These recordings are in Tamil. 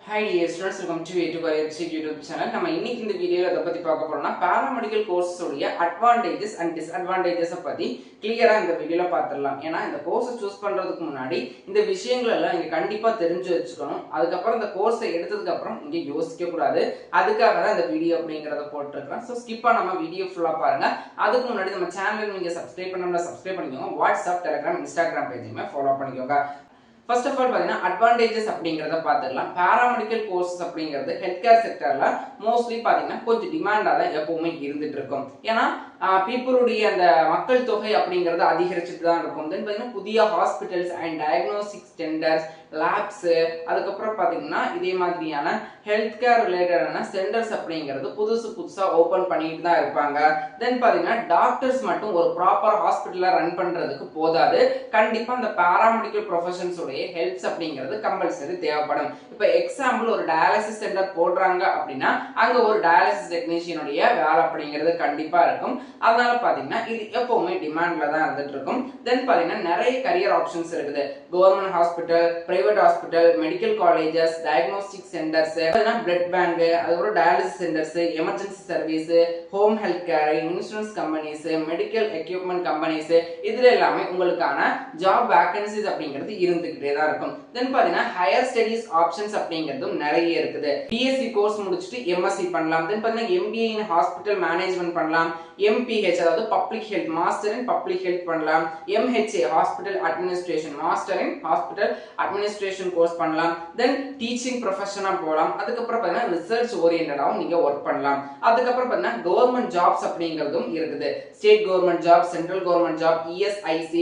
Hi dear students, welcome to YouTube channel. நம்ம இன்னைக்கு இந்த வீடியோல அத பத்தி பார்க்க போறோம்னா பாராமெடிக்கல் கோர்சஸ் உடைய அட்வான்டேஜஸ் அண்ட் டிஸ்அட்வான்டேஜஸ் பத்தி கிளியரா இந்த வீடியோல பார்த்திடலாம். ஏன்னா இந்த கோர்ஸ் சூஸ் பண்றதுக்கு முன்னாடி இந்த விஷயங்கள் எல்லாம் நீங்க கண்டிப்பா தெரிஞ்சு வச்சுக்கணும். அதுக்கு அப்புறம் இந்த கோர்ஸை எடுத்ததுக்கு அப்புறம் நீங்க யோசிக்க கூடாது. அதுக்காக தான் இந்த வீடியோ அப்படிங்கறத போட்டுருக்கேன். சோ ஸ்கிப் பண்ணாம வீடியோ ஃபுல்லா பாருங்க. அதுக்கு முன்னாடி நம்ம சேனலை நீங்க சப்ஸ்கிரைப் பண்ணாம சப்ஸ்கிரைப் பண்ணிக்கோங்க. வாட்ஸ்அப், டெலிகிராம், இன்ஸ்டாகிராம் பேஜையுமே ஃபாலோ பண்ணிக்கோங்க. ஃபர்ஸ்ட் ஆஃப் ஆல் பார்த்தீங்கன்னா அட்வான்டேஜஸ் அப்படிங்கிறத பார்த்துடலாம். பாராமெடிக்கல் கோர்சஸ் அப்படிங்கிறது ஹெல்த் கேர் செக்டர்ல மோஸ்ட்லி பார்த்தீங்கன்னா கொஞ்சம் டிமாண்டாக தான் எப்பவுமே இருந்துட்டு இருக்கும். ஏன்னா பீப்புளுடைய அந்த மக்கள் தொகை அப்படிங்கிறது அதிகரிச்சுட்டு தான் இருக்கும். தென் பார்த்தீங்கன்னா புதிய hospitals and diagnostics centres, labs, அதுக்கப்புறம் பார்த்தீங்கன்னா இதே மாதிரியான ஹெல்த் கேர் ரிலேட்டடான சென்டர்ஸ் அப்படிங்கிறது புதுசா ஓப்பன் பண்ணிட்டு தான் இருப்பாங்க. தென் பார்த்தீங்கன்னா டாக்டர்ஸ் மட்டும் ஒரு ப்ராப்பர் ஹாஸ்பிட்டலை ரன் பண்றதுக்கு போதாது. கண்டிப்பா அந்த பாராமெடிக்கல் ப்ரொஃபஷன்ஸ் உடைய ஹெல்ப்ஸ் அப்படிங்கிறது கம்பல்சரி தேவைப்படும். இப்போ எக்ஸாம்பிள் ஒரு டயாலிசிஸ் சென்டர் போடுறாங்க அப்படின்னா அங்க ஒரு டயாலிசிஸ் டெக்னீஷியனுடைய வேலை அப்படிங்கிறது கண்டிப்பா இருக்கும். அதனால பாத்தீங்கன்னா இது எப்பவுமே டிமாண்ட்ல தான் இருந்துட்டு இருக்கும். தென் பாத்தீங்கன்னா நிறைய கரியர் ஆப்ஷன்ஸ் இருக்குது. Government hospital, private hospital, medical colleges, diagnostic centres, blood bank, அதுக்கப்புறம் dialysis centres, emergency service, home health care, insurance companies, medical equipment companies, இதுல எல்லாமே உங்களுக்கான ஜாப் வேகன்சிஸ் அப்படிங்கிறது இருந்துகிட்டே தான் இருக்கும். தென் பாத்தீங்கன்னா ஹையர் ஸ்டடீஸ் ஆப்ஷன்ஸ் அப்படிங்கிறதும் நிறைய இருக்குது. பிஎஸ்சி கோர்ஸ் முடிச்சுட்டு எம்எஸ்சி பண்ணலாம். தென் பாத்தீங்கன்னா எம்பிஏ இன் ஹாஸ்பிட்டல் மேனேஜ்மெண்ட் பண்ணலாம். MPH அதாவது public health, master in public health பண்ணலாம். MHA hospital administration, master in hospital administration course பண்ணலாம். தென் டீச்சிங் ப்ரொஃபஷனா போகலாம். அதுக்கப்புறம் பார்த்தீங்கன்னா ரிசர்ச் ஓரியன்டாவும் நீங்க ஒர்க் பண்ணலாம். அதுக்கப்புறம் பார்த்தீங்கன்னா கவர்மெண்ட் ஜாப்ஸ் அப்படிங்கிறதும் இருக்குது. State government job, central government job, ESIC,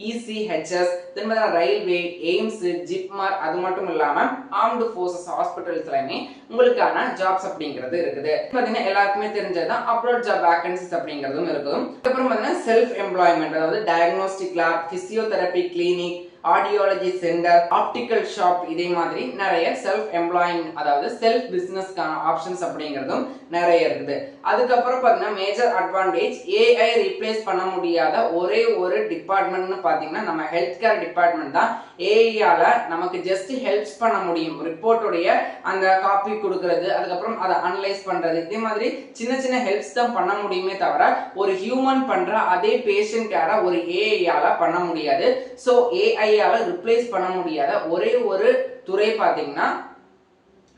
ECHS, தென் ரயில்வே, எய்ம்ஸ், ஜிப்மார், அது மட்டும் இல்லாம ஆர்ம்டு ஃபோர்ஸஸ் ஹாஸ்பிட்டல்ஸ்லயுமே உங்களுக்கான ஜாப்ஸ் அப்படிங்கிறது இருக்குது. பார்த்தீங்கன்னா எல்லாருக்குமே தெரிஞ்சதுதான் அப்ராட் ஜாப் வேகன்சிஸ் அப்படிங்கிறதும் இருக்கும். அப்புறம் பார்த்தீங்கன்னா செல்ஃப் எம்ப்ளாய்மெண்ட், அதாவது diagnostic lab, physiotherapy clinic, audiology centre, optical shop, இதே மாதிரி நிறைய செல்ஃப் எம்ப்ளாயிங் அதாவது செல்ஃப் பிசினஸ்க்கான ஆப்ஷன்ஸ் அப்படிங்கிறதும் நிறைய இருக்குது. அதுக்கப்புறம் பார்த்தீங்கன்னா மேஜர் அட்வான்டேஜ், AI ரீப்ளேஸ் பண்ண முடியாத ஒரே ஒரு டிபார்ட்மெண்ட்னு பார்த்தீங்கன்னா நம்ம ஹெல்த் கேர் டிபார்ட்மெண்ட் தான். ஏஐயால நமக்கு ஜஸ்ட் ஹெல்ப்ஸ் பண்ண முடியும். ரிப்போர்ட்டுடைய அந்த காப்பி கொடுக்கறது, அதுக்கப்புறம் அதை அனலைஸ் பண்றது, இதே மாதிரி சின்ன சின்ன ஹெல்ப்ஸ் தான் பண்ண முடியுமே தவிர ஒரு ஹியூமன் பண்ற அதே பேஷண்ட் கேரை ஒரு ஏஐயால பண்ண முடியாது. ஸோ ஏஐ ரிப்ளேஸ் பண்ண முடியாத ஒரே ஒரு துறை பாத்தீங்கன்னா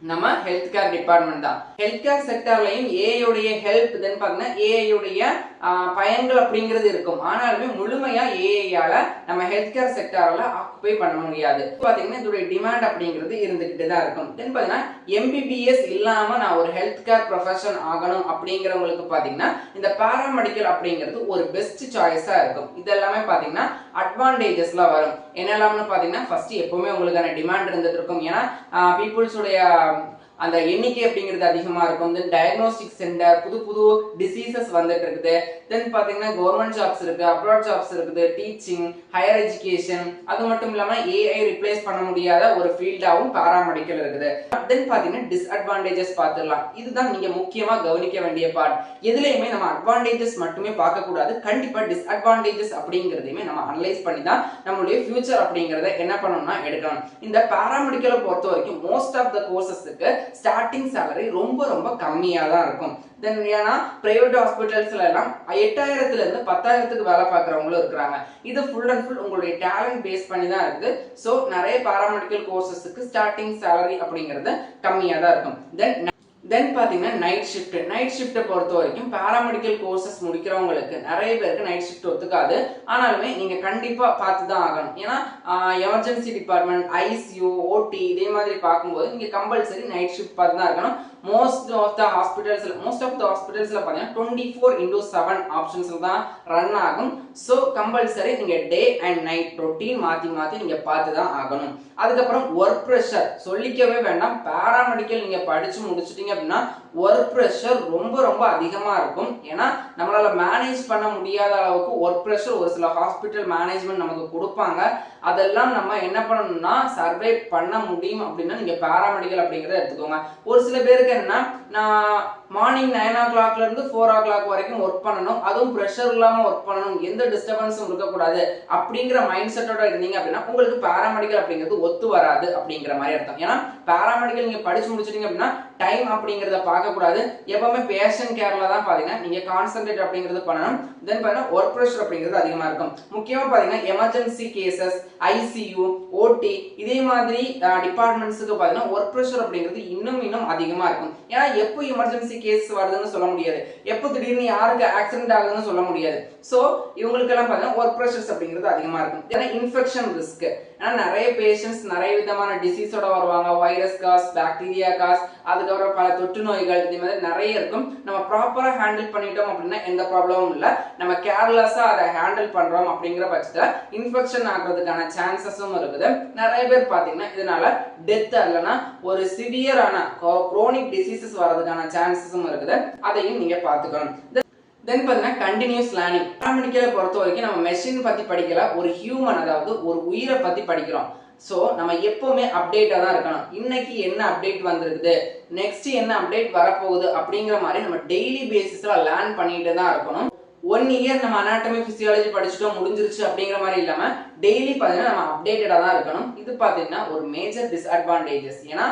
நம்ம ஹெல்த் கேர் டிபார்ட்மெண்ட் தான். ஹெல்த் கேர் செக்டர்லயும் ஏஐயுடைய ஹெல்ப், தென் பாத்தீங்கன்னா ஏஐயுடைய பயன்கள் அப்படிங்கிறது இருக்கும். ஆனாலுமே முழுமையா ஏஐயால நம்ம ஹெல்த் கேர் செக்டர்ல ஆக்குபை பண்ண முடியாது. பாத்தீங்கன்னா இதோட டிமாண்ட் அப்படிங்கிறது இருந்துகிட்டு தான் இருக்கும். தென் பாத்தீங்கன்னா MBBS இல்லாம நான் ஒரு ஹெல்த் கேர் ப்ரொஃபஷன் ஆகணும் அப்படிங்கிறவங்களுக்கு பாத்தீங்கன்னா இந்த பாராமெடிக்கல் அப்படிங்கிறது ஒரு பெஸ்ட் சாய்ஸா இருக்கும். இதெல்லாமே பாத்தீங்கன்னா அட்வான்டேஜஸ்ல வரும். என்னெல்லாம்னு பாத்தீங்கன்னா ஃபர்ஸ்ட் எப்பவுமே உங்களுக்கான டிமாண்ட் இருந்துட்டு இருக்கும். ஏன்னா பீப்புள்ஸ் உடைய அந்த எண்ணிக்கை அப்படிங்கிறது அதிகமா இருக்கும். தென் டயக்னோஸ்டிக் சென்டர், புது டிசீசஸ் வந்துட்டு இருக்குது. தென் பாத்தீங்கன்னா கவர்மெண்ட் ஜாப்ஸ் இருக்கு, அப்ராட் ஜாப்ஸ் இருக்குது, டீச்சிங், ஹையர் எஜுகேஷன், அது மட்டும் இல்லாம ஏஐ ரிப்ளேஸ் பண்ண முடியாத ஒரு ஃபீல்டாவும் பாராமெடிக்கல் இருக்குது. தென் பாத்தீங்கன்னா டிஸ்அட்வான்டேஜஸ் பார்த்துடலாம். இதுதான் நீங்க முக்கியமா கவனிக்க வேண்டிய பார்ட். எதுலையுமே நம்ம அட்வான்டேஜஸ் மட்டுமே பார்க்க கூடாது. கண்டிப்பா டிஸ்அட்வான்டேஜஸ் அப்படிங்கிறதையுமே நம்ம அனலைஸ் பண்ணி தான் நம்மளுடைய ஃபியூச்சர் அப்படிங்கறத என்ன பண்ணணும்னா எடுக்கணும். இந்த பாராமெடிக்கலை பொறுத்த வரைக்கும் மோஸ்ட் ஆஃப் த கோர்சஸ்க்கு ஸ்டார்டிங் சேலரி ரொம்ப கம்மியா தான் இருக்கும். தென் ஏன்னா பிரைவேட் ஹாஸ்பிட்டல்ஸ்ல எல்லாம் 8000ல இருந்து 10,000க்கு வேலை பார்க்கறவங்களும் இருக்கிறாங்க. இது ஃபுல் அண்ட் ஃபுல் உங்களுடைய டேலண்ட் பேஸ் பண்ணி தான் இருக்குது. சோ நிறைய பாராமெடிக்கல் கோர்சஸ்க்கு ஸ்டார்டிங் சேலரி அப்படிங்கிறது கம்மியா தான் இருக்கும். தென் பாத்தீங்கன்னா நைட் ஷிஃப்ட் பொறுத்த வரைக்கும் பாராமெடிக்கல் கோர்சஸ் முடிக்கிறவங்களுக்கு நிறைய பேருக்கு நைட் ஷிஃப்ட் ஒத்துக்காது. ஆனாலுமே நீங்க கண்டிப்பா பார்த்து தான் ஆகணும். ஏன்னா எமர்ஜென்சி டிபார்ட்மெண்ட், ICU, OT, இதே மாதிரி பார்க்கும்போது நீங்க கம்பல்சரி நைட் ஷிஃப்ட் பார்த்து தான் இருக்கணும். மோஸ்ட் ஆஃப் த ஹாஸ்பிட்டல்ஸ்ல பாத்தீங்கன்னா 24/7 ஆப்ஷன்ஸ்ல தான் ரன் ஆகும். சோ கம்பல்சரி நீங்க டே அண்ட் நைட் ரொட்டீன் மாத்தி நீங்க பார்த்து தான் ஆகணும். அதுக்கப்புறம் ஒர்க் ப்ரெஷர் சொல்லிக்கவே வேண்டாம். பாராமெடிக்கல் நீங்க படிச்சு முடிச்சிட்டீங்க அப்படின்னா ஒர்க் ப்ரெஷர் ரொம்ப அதிகமா இருக்கும். ஏன்னா நம்மளால மேனேஜ் பண்ண முடியாத அளவுக்கு ஒர்க் ப்ரெஷர் ஒரு சில ஹாஸ்பிட்டல் மேனேஜ்மெண்ட் நமக்கு கொடுப்பாங்க. அதெல்லாம் நம்ம என்ன பண்ணணும்னா சர்வை பண்ண முடியும் அப்படின்னா நீங்க பாராமெடிக்கல் அப்படிங்கறத எடுத்துக்கோங்க. ஒரு சில பேருக்கு என்ன, நான் மார்னிங் 9 o'clock இருந்து 4 o'clock வரைக்கும் ஒர்க் பண்ணணும், அதுவும் ப்ரெஷர் இல்லாம ஒர்க் பண்ணணும், எந்த டிஸ்டர்பன்ஸும் இருக்கக்கூடாது அப்படிங்கிற மைண்ட் செட்டோட இருந்தீங்க அப்படின்னா உங்களுக்கு பாராமெடிக்கல் அப்படிங்கிறது ஒத்து வராது அப்படிங்கிற மாதிரி அர்த்தம். ஏன்னா பாராமெடிக்கல் நீங்க படிச்சு முடிச்சிட்டீங்க அப்படின்னா டைம் அப்படிங்கறத பார்க்க கூடாது. எப்பவுமே பேஷண்ட் கேர்ல தான் பாத்தீங்கன்னா நீங்க கான்சென்ட்ரேட் அப்படிங்கறது பண்ணணும். தென் பாத்தீங்கன்னா ஒர்க் பிரஷர் அப்படிங்கிறது அதிகமா இருக்கும். முக்கியமா பாத்தீங்கன்னா எமர்ஜென்சி கேசஸ், ஐசியூ, ஓடி இதே மாதிரி டிபார்ட்மெண்ட்ஸ்க்கு பாத்தீங்கன்னா ஒர்க் பிரஷர் அப்படிங்கிறது இன்னும் அதிகமா இருக்கும். ஏன்னா எப்போ எமர்ஜென்சி கேஸ் வருதுன்னு சொல்ல முடியாது, எப்போ திடீர்னு யாருக்கு ஆக்சிடென்ட் ஆகுதுன்னு சொல்ல முடியாது. சோ இவங்களுக்கு எல்லாம் பாத்தீங்கன்னா ஒர்க் பிரஷர்ஸ் அப்படிங்கிறது அதிகமா இருக்கும். ஏன்னா இன்ஃபெக்ஷன் ரிஸ்க், ஏன்னா நிறைய பேஷண்ட்ஸ் நிறைய விதமான டிசீஸோட வருவாங்க, வைரஸ் காஸ், பாக்டீரியா காஸ், அதுக்கப்புறம் பல தொற்று நோய்கள் இதே மாதிரி நிறைய இருக்கும். நம்ம ப்ராப்பரா ஹேண்டில் பண்ணிட்டோம் அப்படின்னா எந்த ப்ராப்ளமும் இல்லை. நம்ம கேர்லெஸ்ஸா அதை ஹேண்டில் பண்றோம் அப்படிங்கிற பட்சத்துல இன்ஃபெக்ஷன் ஆகிறதுக்கான சான்சஸும் இருக்குது. நிறைய பேர் பாத்தீங்கன்னா இதனால டெத் இல்லைன்னா ஒரு சிவியரான குரோனிக் டிசீசஸ் வர்றதுக்கான சான்சஸும் இருக்குது. அதையும் நீங்க பாத்துக்கணும். தென் பார்த்தீங்கன்னா கண்டினியூஸ் லேர்னிங். பாராமெடிக்கலை பொறுத்த வரைக்கும் நம்ம மெஷின் பத்தி படிக்கல, ஒரு ஹியூமன் அதாவது ஒரு உயிரை பத்தி படிக்கிறோம். ஸோ நம்ம எப்பவுமே அப்டேட்டாக தான் இருக்கணும். இன்னைக்கு என்ன அப்டேட் வந்திருக்குது, நெக்ஸ்ட் என்ன அப்டேட் வரப்போகுது அப்படிங்கிற மாதிரி நம்ம டெய்லி பேசிஸ்ல லேர்ன் பண்ணிட்டு தான் இருக்கணும். 1 இயர் நம்ம அனாட்டமி பிசியாலஜி படிச்சுட்டோம் முடிஞ்சிருச்சு அப்படிங்கிற மாதிரி இல்லாம டெய்லி பார்த்தீங்கன்னா நம்ம அப்டேட்டடா தான் இருக்கணும். இது பார்த்தீங்கன்னா ஒரு மேஜர் டிஸ்அட்வான்டேஜஸ். ஏன்னா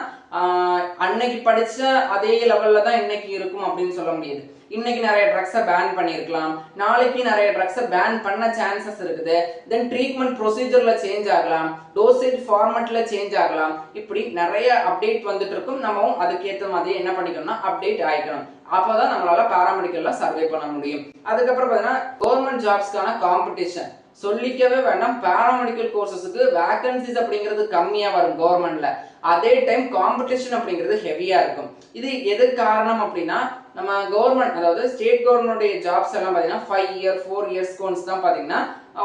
அன்னைக்கு படிச்ச அதே லெவல்ல தான் இன்னைக்கு இருக்கும் அப்படின்னு சொல்ல முடியாது. இன்னைக்கு நிறைய ட்ரக்ஸை பேன் பண்ணியிருக்கலாம், நாளைக்கு நிறைய ட்ரக்ஸை பேன் பண்ண சான்சஸ் இருக்குது. தென் ட்ரீட்மெண்ட் ப்ரொசீஜர்ல சேஞ்ச் ஆகலாம், டோசேஜ் ஃபார்மட்ல சேஞ்ச் ஆகலாம். இப்படி நிறைய அப்டேட் வந்துட்டு இருக்கும். நம்மவும் அதுக்கேற்ற மாதிரி என்ன பண்ணிக்கணும்னா அப்டேட் ஆயிக்கணும். அப்பதான் நம்மளால பாராமெடிக்கல்ல சர்வே பண்ண முடியும். அதுக்கப்புறம் பார்த்தீங்கன்னா கவர்மெண்ட் ஜாப்ஸ்க்கான காம்படிஷன் சொல்லிக்கவே வேண்டாம். பாராமெடிக்கல் கோர்சஸுக்கு வேகன்சிஸ் அப்படிங்கிறது கம்மியா வரும் கவர்மெண்ட்ல, அதே டைம் காம்படிஷன் அப்படிங்கிறது ஹெவியா இருக்கும். இது எது காரணம் அப்படின்னா நம்ம கவர்மெண்ட் அதாவது ஸ்டேட் கவர்மெண்ட் ஜாப்ஸ் எல்லாம் பாத்தீங்கன்னா 5 இயர் 4 இயர்ஸ் கோன்ஸ் தான் பாத்தீங்கன்னா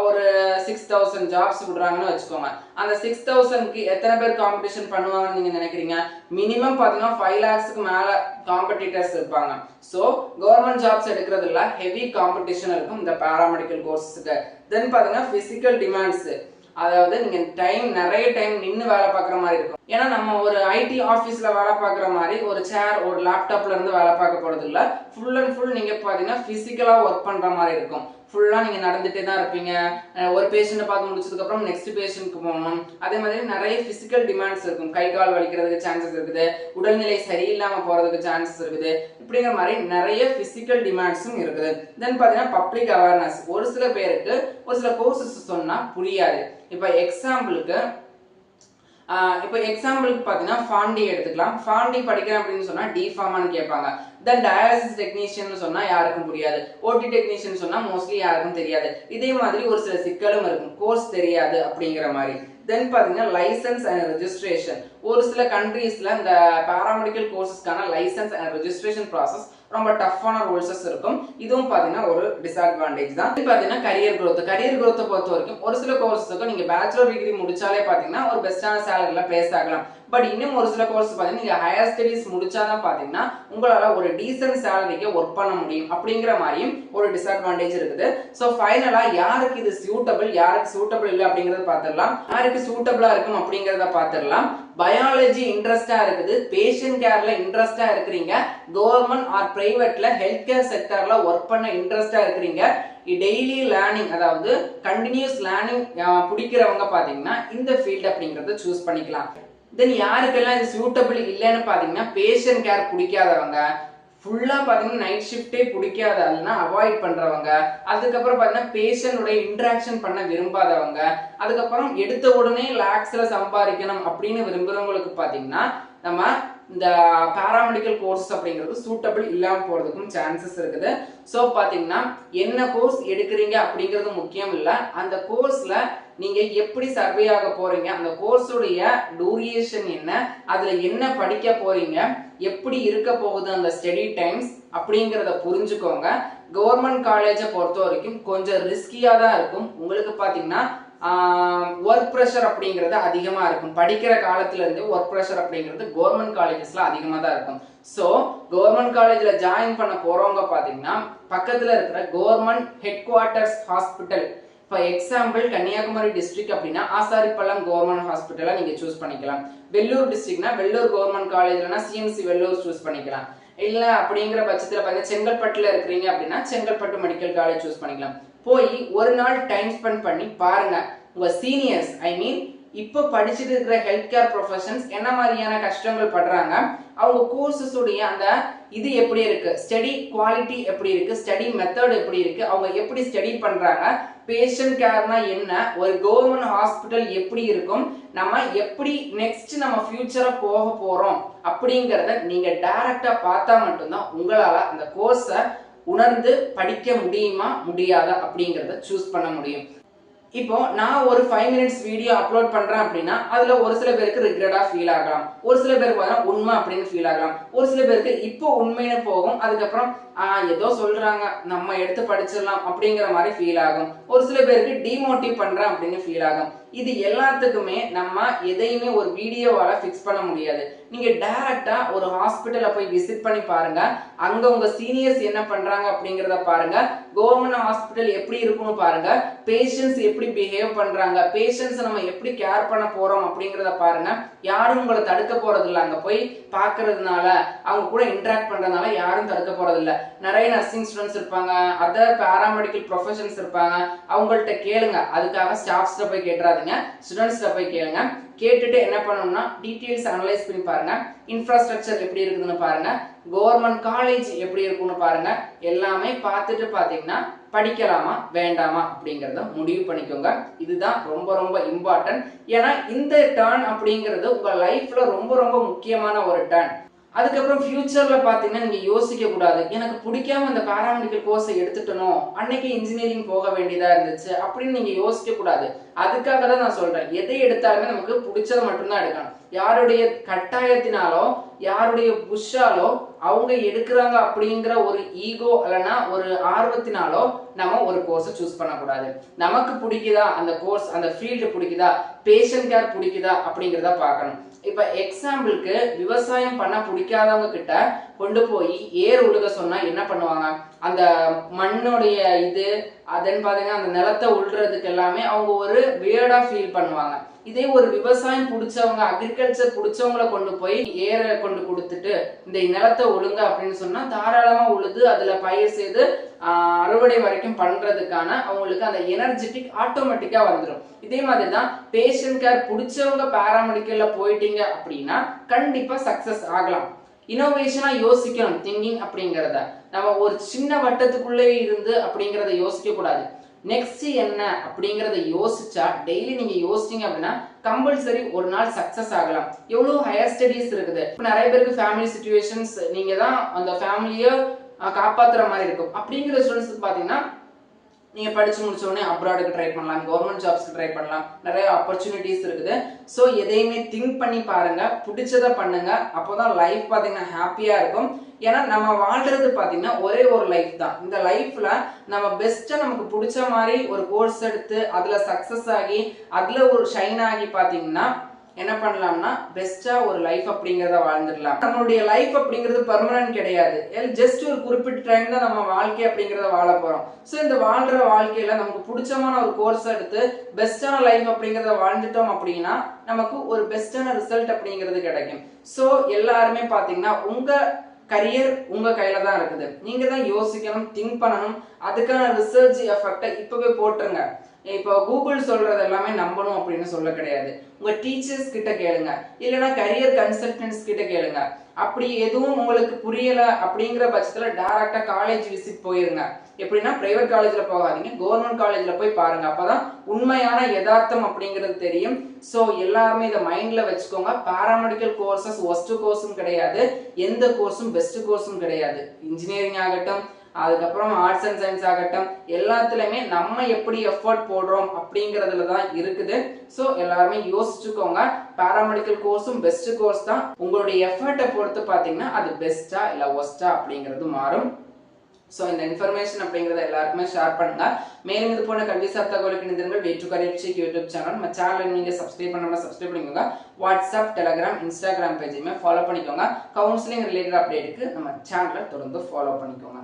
ஒரு 6000 ஜாப்ஸ் விடுறாங்கன்னு வச்சுக்கோங்க. அந்த 6000க்கு எத்தனை பேர் காம்படிஷன் பண்ணுவாங்கன்னு நீங்க நினைக்கிறீங்க? மினிமம் பாத்தீங்கன்னா 5 lakhsக்கு மேல காம்படிட்டர்ஸ் இருப்பாங்க. சோ கவர்மெண்ட் ஜாப்ஸ் எடுக்கிறதுல ஹெவி காம்படிஷன் இருக்கும் இந்த பாராமெடிக்கல் கோர்ஸுக்கு. தென் பாத்தீங்கன்னா பிசிக்கல் டிமாண்ட்ஸ், அதாவது நீங்க நிறைய டைம் நின்று வேலை பார்க்குற மாதிரி இருக்கும். ஏன்னா நம்ம ஒரு ஐடி ஆஃபீஸ்ல வேலை பார்க்குற மாதிரி ஒரு சேர் ஒரு லேப்டாப்ல இருந்து வேலை பார்க்க போறது இல்லை. ஃபுல் அண்ட் ஃபுல் நீங்க பாத்தீங்கன்னா பிசிக்கலா ஒர்க் பண்ற மாதிரி இருக்கும். ஃபுல்லா நீங்க நடந்துட்டே தான் இருப்பீங்க. ஒரு பேஷண்ட்டை பார்த்து முடிச்சதுக்கு அப்புறம் நெக்ஸ்ட் பேஷண்ட்க்கு போகணும். அதே மாதிரி நிறைய பிசிக்கல் டிமாண்ட்ஸ் இருக்கும். கை கால் வலிக்கிறதுக்கு சான்சஸ் இருக்குது, உடல்நிலை சரியில்லாம போறதுக்கு சான்சஸ் இருக்குது. இப்படிங்கிற மாதிரி நிறைய பிசிக்கல் டிமாண்ட்ஸும் இருக்குது. தென் பாத்தீங்கன்னா பப்ளிக் அவேர்னஸ். ஒரு சில பேருக்கு ஒரு சில கோர்சஸ் சொன்னா புரியாது. இப்ப எக்ஸாம்பிளுக்கு பாத்தீங்கன்னா ஃபாண்டி எடுத்துக்கலாம். ஃபாண்டி படிக்கிறேன் அப்படின்னு சொன்னா டிஃபார்மான்னு கேட்பாங்க. தென் டயாலிசிஸ் டெக்னீஷியன் சொன்னா யாருக்கும் புரியாது, ஓடி டெக்னீஷியன் சொன்னா மோஸ்ட்லி யாருக்கும் தெரியாது. இதே மாதிரி ஒரு சில சிக்கலும் இருக்கும், கோர்ஸ் தெரியாது அப்படிங்கிற மாதிரி. தென் பாத்தீங்கன்னா லைசன்ஸ் அண்ட் ரெஜிஸ்ட்ரேஷன். ஒரு சில கண்ட்ரீஸ்ல இந்த பாராமெடிக்கல் கோர்சஸ்க்கான லைசன்ஸ் அண்ட் ரெஜிஸ்ட்ரேஷன் ப்ராசஸ் ரொம்ப டஃப்பான ரூல்ஸஸ் இருக்கும். இதுவும் பாத்தீங்கன்னா ஒரு டிஸ்அட்வான்டேஜ் தான். இது பாத்தீங்கன்னா கரியர் growth பொறுத்த வரைக்கும் ஒரு சில கோர்ஸுக்கு நீங்க பேச்சுலர் டிகிரி முடிச்சாலே பாத்தீங்கன்னா ஒரு பெஸ்டான சேலரில பிளேஸ் ஆகலாம். பட் இன்னும் ஒரு சில கோர்ஸ் பாத்தீங்கன்னா நீங்க ஹையர் ஸ்டடீஸ் முடிச்சாதான் பாத்தீங்கன்னா உங்களால ஒரு டீசன்ட் சேலரிக்கு ஒர்க் பண்ண முடியும் அப்படிங்கிற மாதிரியும் ஒரு டிஸ்அட்வான்டேஜ் இருக்குது. சோ ஃபைனலா யாருக்கு இது சூட்டபிள், யாருக்கு சூட்டபிள் இல்லை அப்படிங்கறத பாத்துடலாம். யாருக்கு சூட்டபிளா இருக்கும் அப்படிங்கறத பாத்துடலாம். பயாலஜி இன்ட்ரெஸ்டா இருக்குது, பேஷண்ட் கேர்ல இன்ட்ரெஸ்டா இருக்கிறீங்க, கவர்மெண்ட் ஆர் பிரைவேட்ல ஹெல்த் கேர் செக்டர்ல ஒர்க் பண்ண இன்ட்ரெஸ்டா இருக்கிறீங்க, டெய்லி லேர்னிங் அதாவது கண்டினியூஸ் லேர்னிங் பிடிக்கிறவங்க பாத்தீங்கன்னா இந்த ஃபீல்ட் அப்படிங்கறத சூஸ் பண்ணிக்கலாம். தென் யாருக்கெல்லாம் இது சூட்டபிள் இல்லைன்னு பாத்தீங்கன்னா பேஷண்ட் கேர் பிடிக்காதவங்க, ஃபுல்லா பாத்தீங்கன்னா நைட் ஷிஃப்டே பிடிக்காதவங்க, அவாய்ட் பண்றவங்க, அதுக்கப்புறம் பாத்தீங்கன்னா பேஷண்டோட இன்டராக்ஷன் பண்ண விரும்பாதவங்க, அதுக்கப்புறம் எடுத்த உடனே லாக்ஸ்ல சம்பாதிக்கணும் அப்படின்னு விரும்புறவங்களுக்கு பாத்தீங்கன்னா நம்ம இந்த பாராமெடிக்கல் கோர்ஸ் அப்படிங்கிறது சூட்டபிள் இல்லாம போறதுக்கும் சான்சஸ் இருக்குது. சோ பாத்தீங்கன்னா என்ன கோர்ஸ் எடுக்கிறீங்க அப்படிங்கிறது முக்கியம் இல்ல, அந்த கோர்ஸ்ல நீங்க எப்படி சர்வே ஆக போறீங்க, அந்த கோர்ஸுடைய டூரேஷன் என்ன, அதுல என்ன படிக்க போறீங்க, எப்படி இருக்க போகுது அந்த ஸ்டடி டைம்ஸ் அப்படிங்கறத புரிஞ்சுக்கோங்க. கவர்மெண்ட் காலேஜை பொறுத்த வரைக்கும் கொஞ்சம் ரிஸ்கியா தான் இருக்கும். உங்களுக்கு பாத்தீங்கன்னா ஒர்க் ப்ரெஷர் அப்படிங்கிறது அதிகமா இருக்கும். படிக்கிற காலத்துல இருந்து ஒர்க் ப்ரெஷர் அப்படிங்கிறது கவர்மெண்ட் காலேஜஸ்ல அதிகமா தான் இருக்கும். சோ கவர்மெண்ட் காலேஜ்ல ஜாயின் பண்ண போறவங்க பாத்தீங்கன்னா பக்கத்துல இருக்கிற government headquarters hospital, for example Kanyakumari district அப்படின்னா ஆசாரிப்பள்ளம் கவர்மெண்ட் ஹாஸ்பிட்டலை நீங்க சூஸ் பண்ணிக்கலாம். வெள்ளூர் டிஸ்ட்ரிக்ட்னா வெள்ளூர் கவர்மெண்ட் காலேஜ்லனா சிஎம்சி வெள்ளூர் சூஸ் பண்ணிக்கலாம். இல்ல அப்படிங்கிற பட்சத்துல பாத்தீங்கன்னா செங்கல்பட்டுல இருக்கிறீங்க அப்படின்னா செங்கல்பட்டு மெடிக்கல் காலேஜ் சூஸ் பண்ணிக்கலாம். போய் ஒரு நாள் டைம் ஸ்பெண்ட் பண்ணி பாருங்க. உங்க சீனியர்ஸ் ஐ மீன் இப்போ படிச்சுட்டு இருக்கிற ஹெல்த் கேர் ப்ரொஃபஷன்ஸ் என்ன மாதிரியான கஷ்டங்கள் படுறாங்க, அவங்க கோர்சஸ் உடைய அந்த இது எப்படி இருக்கு, ஸ்டடி குவாலிட்டி எப்படி இருக்கு, ஸ்டடி மெத்தட் எப்படி இருக்கு, அவங்க எப்படி ஸ்டடி பண்றாங்க, பேஷண்ட் கேர்னா என்ன, ஒரு கவர்மெண்ட் ஹாஸ்பிட்டல் எப்படி இருக்கும், நம்ம எப்படி நெக்ஸ்ட் நம்ம ஃபியூச்சரை போக போறோம் அப்படிங்கறத நீங்க டைரக்டா பார்த்தா மட்டும்தான் உங்களால அந்த கோர்ஸை உணர்ந்து படிக்க முடியுமா முடியாதா அப்படிங்கறத சூஸ் பண்ண முடியும். இப்போ நான் ஒரு 5 minutes வீடியோ அப்லோட் பண்றேன் அப்படின்னா அதுல ஒரு சில பேருக்கு ரிக்ரெட்டா ஃபீல் ஆகலாம், ஒரு சில பேருக்கு பார்த்தா உண்மை அப்படின்னு ஃபீல் ஆகலாம், ஒரு சில பேருக்கு இப்போ உண்மைன்னு போகும், அதுக்கப்புறம் ஏதோ சொல்றாங்க நம்ம எடுத்து படிச்சிடலாம் அப்படிங்கிற மாதிரி ஃபீல் ஆகும், ஒரு சில பேருக்கு டிமோட்டிவ் பண்றேன் அப்படின்னு ஃபீல் ஆகும். இது எல்லாத்துக்குமே நம்ம எதையுமே ஒரு வீடியோவால ஃபிக்ஸ் பண்ண முடியாது. நீங்க டைரக்டா ஒரு ஹாஸ்பிட்டல்ல போய் விசிட் பண்ணி பாருங்க, அங்க உங்க சீனியர்ஸ் என்ன பண்றாங்க அப்படிங்கறத பாருங்க, கவர்மெண்ட் ஹாஸ்பிட்டல் எப்படி இருக்கும்னு பாருங்க, பேஷண்ட்ஸ் எப்படி பிஹேவ் பண்றாங்க, பேஷண்ட்ஸ் நம்ம எப்படி கேர் பண்ண போறோம் அப்படிங்கறத பாருங்க. யாரும் உங்களை தடுக்க போறது இல்லை, அங்க போய் பாக்குறதுனால அவங்க கூட இன்டராக்ட் பண்றதுனால யாரும் தடுக்க போறது இல்லை. நிறைய நர்சிங் ஸ்டூடெண்ட்ஸ் இருப்பாங்க, அதர் பாராமெடிக்கல் ப்ரொஃபஷன்ஸ் இருப்பாங்க, அவங்கள்ட்ட கேளுங்க. அதுக்காக ஸ்டாஃப்ஸ்ட போய் கேட்டுறாதீங்க, ஸ்டூடெண்ட்ஸ்ட போய் கேளுங்க. கேட்டுட்டு என்ன பண்ணணும்னா டீடைல்ஸ் அனலைஸ் பண்ணி பாருங்க, இன்ஃப்ராஸ்ட்ரக்சர் எப்படி இருக்குதுன்னு பாருங்க, கவர்மெண்ட் காலேஜ் எப்படி இருக்குன்னு பாருங்க. எல்லாமே பார்த்துட்டு பாத்தீங்கன்னா படிக்கலாமா வேண்டாமா அப்படிங்கறத முடிவு பண்ணிக்கோங்க. இதுதான் ரொம்ப ரொம்ப இம்பார்ட்டன்ட். ஏன்னா இந்த டர்ன் அப்படிங்கிறது உங்க லைஃப்ல ரொம்ப ரொம்ப முக்கியமான ஒரு டர்ன். அதுக்கப்புறம் ஃபியூச்சர்ல பாத்தீங்கன்னா நீங்க யோசிக்க கூடாது, எனக்கு பிடிக்காம இந்த பாராமெடிக்கல் கோர்ஸை எடுத்துட்டனோ அன்னைக்கு இன்ஜினியரிங் போக வேண்டியதா இருந்துச்சு அப்படின்னு நீங்க யோசிக்க கூடாது. அதுக்காக தான் நான் சொல்றேன், எதை எடுத்தாலுமே நமக்கு பிடிச்சது மட்டும்தான் எடுக்கணும். யாருடைய கட்டாயத்தினாலோ யாருடைய புஷ்ஷாலோ அவங்க எடுக்கிறாங்க அப்படிங்கிற ஒரு ஈகோ இல்லைன்னா ஒரு ஆர்வத்தினாலோ நம்ம ஒரு கோர்ஸை சூஸ் பண்ணக்கூடாது. நமக்கு பிடிக்குதா அந்த கோர்ஸ், அந்த ஃபீல்டு பிடிக்குதா, பேஷண்ட் கேர் பிடிக்குதா அப்படிங்கிறத பார்க்கணும். இப்ப எக்ஸாம்பிளுக்கு விவசாயம் பண்ண பிடிக்காதவங்க கிட்ட கொண்டு போய் ஏர் உழுக சொன்னா என்ன பண்ணுவாங்க, அந்த மண்ணுடைய இது அதன் பாத்தீங்கன்னா அந்த நிலத்தை உள்றதுக்கு எல்லாமே அவங்க ஒரு வியர்டா ஃபீல் பண்ணுவாங்க. இதே ஒரு விவசாயம் பிடிச்சவங்க, அக்ரிகல்ச்சர் பிடிச்சவங்கள கொண்டு போய் ஏரை கொண்டு கொடுத்துட்டு இந்த நிலத்தை ஒழுங்க அப்படின்னு சொன்னா தாராளமா உழுது அதுல பயிர் செய்து அறுவடை வரைக்கும் பண்றதுக்கான அவங்களுக்கு அந்த எனர்ஜெட்டிக் ஆட்டோமேட்டிக்கா வந்துடும். இதே மாதிரிதான் பேஷண்ட் கேர் பிடிச்சவங்க பாராமெடிக்கல்ல போயிட்டீங்க அப்படின்னா கண்டிப்பா சக்சஸ் ஆகலாம். இனோவேஷனா யோசிக்கணும். திங்கிங் அப்படிங்கிறத நம்ம ஒரு சின்ன வட்டத்துக்குள்ளே இருந்து அப்படிங்கிறத யோசிக்க கூடாது. நெக்ஸ்ட் என்ன அப்படிங்கறத யோசிச்சா டெய்லி நீங்க யோசிச்சீங்க அப்படின்னா கம்பல்சரி ஒரு நாள் சக்சஸ் ஆகலாம். எவ்வளவு ஹையர் ஸ்டடீஸ் இருக்குது. இப்போ நிறைய பேருக்கு ஃபேமிலி சிச்சுவேஷன்ஸ், நீங்க தான் அந்த ஃபேமிலியை காப்பாத்துற மாதிரி இருக்கும். அப்படிங்கிற ஸ்டூடெண்ட்ஸ்க்கு பாத்தீங்கன்னா நீங்க படிச்சு முடிச்ச உடனே அப்ராடுக்கு ட்ரை பண்ணலாம், கவர்மெண்ட் ஜாப்ஸ்க்கு ட்ரை பண்ணலாம், நிறைய ஆப்பர்ச்சுனிட்டிஸ் இருக்குது. ஸோ எதையுமே திங்க் பண்ணி பாருங்க, பிடிச்சதை பண்ணுங்க, அப்போதான் லைஃப் பாத்தீங்கன்னா ஹாப்பியா இருக்கும். ஏன்னா நம்ம வாழ்றது பாத்தீங்கன்னா ஒரே ஒரு லைஃப் தான். இந்த லைஃப்ல நம்ம பெஸ்டா நமக்கு பிடிச்ச மாதிரி ஒரு கோர்ஸ் எடுத்து அதுல சக்சஸ் ஆகி அதுல ஒரு ஷைன் ஆகி பாத்தீங்கன்னா என்ன பண்ணலாம்னா பெஸ்டா ஒரு லைஃப் அப்படிங்கறத வாழ்ந்துடலாம். நம்மளுடைய லைஃப் அப்படிங்கிறது பெர்மனன்ட் கிடையாது, ஜஸ்ட் ஒரு குறிப்பிட்ட டைம் தான் நம்ம வாழ்க்கை அப்படிங்கறத வாழ போறோம். ஸோ இந்த வாழ்ற வாழ்க்கையில நமக்கு பிடிச்சமான ஒரு கோர்ஸ் எடுத்து பெஸ்டான லைஃப் அப்படிங்கறத வாழ்ந்துட்டோம் அப்படின்னா நமக்கு ஒரு பெஸ்டான ரிசல்ட் அப்படிங்கிறது கிடைக்கும். ஸோ எல்லாருமே பாத்தீங்கன்னா உங்க கரியர் உங்க கையில தான் இருக்குது. நீங்க தான் யோசிக்கணும், திங்க் பண்ணணும். அதுக்கான ரிசர்ச் எஃபெக்டை இப்பவே போட்டுருங்க. இப்போ கூகுள் சொல்றது எல்லாமே நம்பணும் அப்படின்னு சொல்ல கிடையாது. உங்க டீச்சர்ஸ் கிட்ட கேளுங்க, இல்லைன்னா கரியர் கன்சல்டன்ட்ஸ் கிட்ட கேளுங்க. அப்படி எதுவும் உங்களுக்கு புரியல அப்படிங்கிற பட்சத்துல டைரக்டா காலேஜ் விசிட் போயிருங்க. எப்படின்னா பிரைவேட் காலேஜ்ல போகாதீங்க, கவர்மெண்ட் காலேஜ்ல போய் பாருங்க. அப்பதான் உண்மையான யதார்த்தம் அப்படிங்கிறது தெரியும். ஸோ எல்லாருமே இதை மைண்ட்ல வச்சுக்கோங்க. பாராமெடிக்கல் கோர்சஸ் ஒஸ்ட் கோர்ஸும் கிடையாது, எந்த கோர்ஸும் பெஸ்ட் கோர்ஸும் கிடையாது. இன்ஜினியரிங் ஆகட்டும், அதுக்கப்புறம் ஆர்ட்ஸ் அண்ட் சயின்ஸ் ஆகட்டும், எல்லாத்துலயுமே நம்ம எப்படி எஃபர்ட் போடுறோம் அப்படிங்கறதுல தான் இருக்குது. ஸோ எல்லாருமே யோசிச்சுக்கோங்க. பாராமெடிக்கல் கோர்ஸும் பெஸ்ட் கோர்ஸ் தான். உங்களுடைய எஃபர்ட்டை பொறுத்து பார்த்தீங்கன்னா அது பெஸ்டா இல்லை ஒஸ்டா அப்படிங்கிறது மாறும். ஸோ இந்த இன்ஃபர்மேஷன் அப்படிங்கிறத எல்லாருக்குமே ஷேர் பண்ணுங்க. மேலும் இது போன்ற கல்விசார் தகவலுக்கு இணைந்திருங்கள். Way to career check YouTube channel. நம்ம சேனலை நீங்க சப்ஸ்கிரைப் பண்ணாம சப்ஸ்கிரைப் பண்ணிக்கோங்க. வாட்ஸ்அப், டெலிகிராம், இன்ஸ்டாகிராம் பேஜையுமே ஃபாலோ பண்ணிக்கோங்க. கவுன்சிலிங் ரிலேட்டட் அப்டேட்டுக்கு நம்ம சேனலை தொடர்ந்து ஃபாலோ பண்ணிக்கோங்க.